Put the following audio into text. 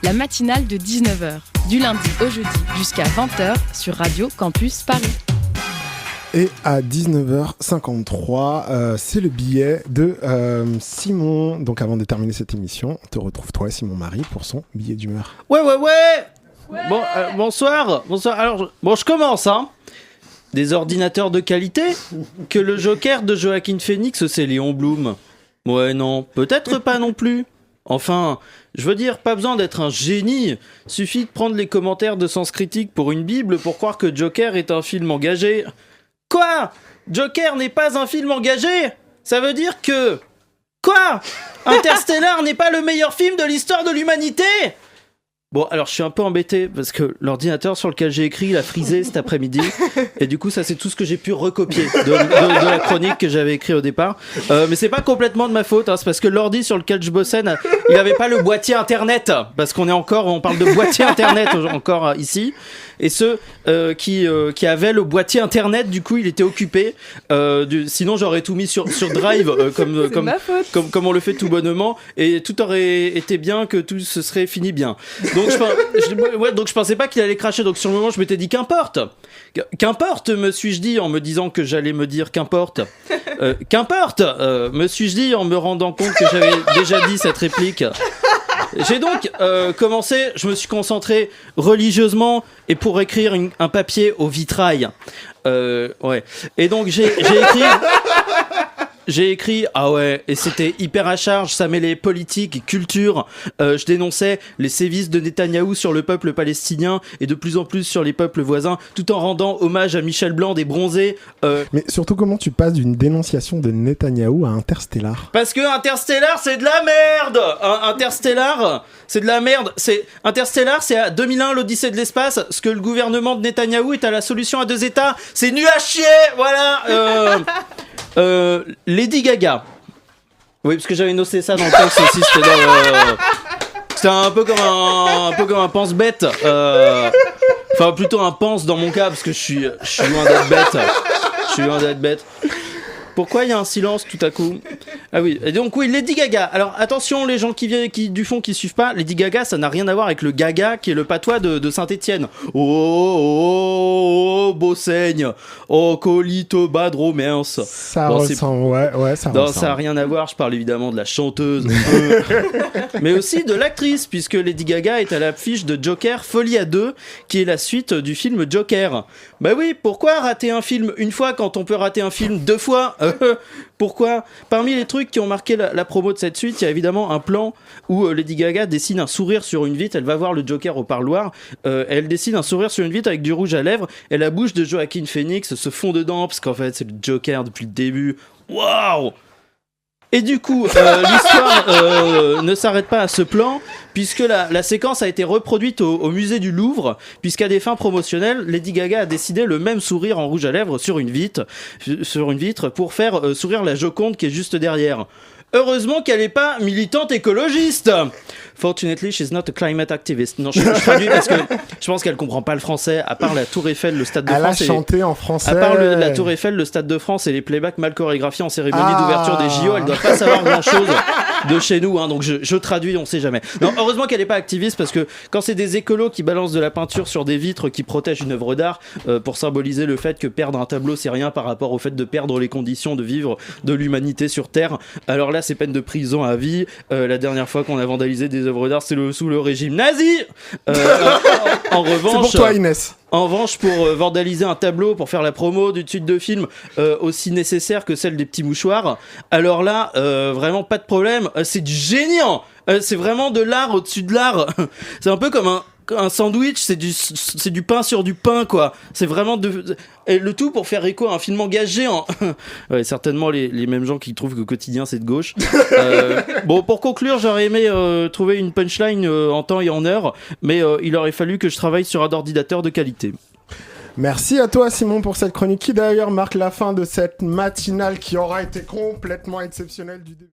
la matinale de 19h, du lundi au jeudi jusqu'à 20h sur Radio Campus Paris. Et à 19h53, c'est le billet de Simon. Donc avant de terminer cette émission, on te retrouve toi, Simon Marie, pour son billet d'humeur. Ouais. Bon, bonsoir. Alors, je commence, hein. Des ordinateurs de qualité? Que le Joker de Joaquin Phoenix, c'est Léon Blum? Ouais, non, peut-être pas non plus. Enfin, je veux dire, pas besoin d'être un génie. Suffit de prendre les commentaires de Sens Critique pour une bible pour croire que Joker est un film engagé. Quoi? Joker n'est pas un film engagé? Ça veut dire que... Quoi? Interstellar n'est pas le meilleur film de l'histoire de l'humanité? Bon, alors je suis un peu embêté parce que l'ordinateur sur lequel j'ai écrit, il a frisé cet après-midi. Et du coup, ça, c'est tout ce que j'ai pu recopier de la chronique que j'avais écrite au départ. Mais c'est pas complètement de ma faute, hein, c'est parce que l'ordi sur lequel je bossais, il avait pas le boîtier internet. Parce qu'on parle de boîtier internet encore ici. Et ceux qui avaient le boîtier internet, du coup, il était occupé. Sinon, j'aurais tout mis sur Drive, comme on le fait tout bonnement. Et tout aurait été bien, que tout se serait fini bien. Donc je pensais pas qu'il allait cracher. Donc sur le moment, je m'étais dit qu'importe, me suis-je dit en me disant que j'allais me dire qu'importe. Qu'importe, me suis-je dit en me rendant compte que j'avais déjà dit cette réplique. J'ai donc commencé, je me suis concentré religieusement et pour écrire un papier au vitrail. Ouais. Et donc j'ai écrit, ah ouais, et c'était hyper à charge, ça mêlait politique et culture. Je dénonçais les sévices de Netanyahou sur le peuple palestinien et de plus en plus sur les peuples voisins, tout en rendant hommage à Michel Blanc des Bronzés. Mais surtout, comment tu passes d'une dénonciation de Netanyahou à Interstellar? Parce que Interstellar, c'est de la merde. Interstellar, c'est de la merde. Interstellar, c'est à 2001, l'Odyssée de l'espace, ce que le gouvernement de Netanyahou est à la solution à 2 États. C'est nul à chier, voilà. Lady Gaga. Oui, parce que j'avais noté ça dans le texte aussi. C'était un peu comme un pense-bête. Enfin, plutôt un pense dans mon cas, parce que je suis loin d'être bête. Je suis loin d'être bête. Pourquoi il y a un silence tout à coup? Ah oui, et donc oui, Lady Gaga. Alors attention, les gens qui du fond qui suivent pas, Lady Gaga, ça n'a rien à voir avec le Gaga qui est le patois de Saint-Étienne. Oh, beau saigne. Oh, colito badro mince. Ça ressemble, ouais, ça non, ressemble. Ça n'a rien à voir, je parle évidemment de la chanteuse, mais aussi de l'actrice, puisque Lady Gaga est à l'affiche de Joker Folie à 2, qui est la suite du film Joker. Bah oui, pourquoi rater un film une fois quand on peut rater un film 2 fois? Pourquoi? Parmi les trucs qui ont marqué la promo de cette suite, il y a évidemment un plan où Lady Gaga dessine un sourire sur une vitre. Elle va voir le Joker au parloir. Elle dessine un sourire sur une vitre avec du rouge à lèvres. Et la bouche de Joaquin Phoenix se fond dedans parce qu'en fait, c'est le Joker depuis le début. Waouh! Et du coup, l'histoire ne s'arrête pas à ce plan, puisque la séquence a été reproduite au musée du Louvre, puisqu'à des fins promotionnelles, Lady Gaga a décidé le même sourire en rouge à lèvres sur une vitre pour faire sourire la Joconde qui est juste derrière. Heureusement qu'elle n'est pas militante écologiste. Fortunately, she's not a climate activist. Non, je traduis parce que je pense qu'elle comprend pas le français, à part la Tour Eiffel, le Stade de France. Elle a chanté en français. À part la Tour Eiffel, le Stade de France et les playbacks mal chorégraphiés en cérémonie d'ouverture des JO, elle doit pas savoir grand-chose de chez nous, hein, donc je traduis, on sait jamais. Non, heureusement qu'elle est pas activiste, parce que quand c'est des écolos qui balancent de la peinture sur des vitres qui protègent une œuvre d'art, pour symboliser le fait que perdre un tableau c'est rien par rapport au fait de perdre les conditions de vivre de l'humanité sur Terre, alors là c'est peine de prison à vie. La dernière fois qu'on a vandalisé des œuvres d'art, c'est sous le régime nazi. En revanche, c'est pour toi, Inès. En revanche, pour vandaliser un tableau, pour faire la promo d'une suite de films aussi nécessaire que celle des petits mouchoirs, alors là, vraiment pas de problème. C'est du génie. C'est vraiment de l'art au-dessus de l'art. C'est un peu comme un sandwich, c'est du pain sur du pain, quoi. C'est vraiment et le tout pour faire écho à un film engagé ouais, certainement les mêmes gens qui trouvent que Quotidien c'est de gauche. Bon, pour conclure, j'aurais aimé trouver une punchline en temps et en heure, mais il aurait fallu que je travaille sur un ordinateur de qualité. Merci à toi, Simon, pour cette chronique qui d'ailleurs marque la fin de cette matinale qui aura été complètement exceptionnelle du début.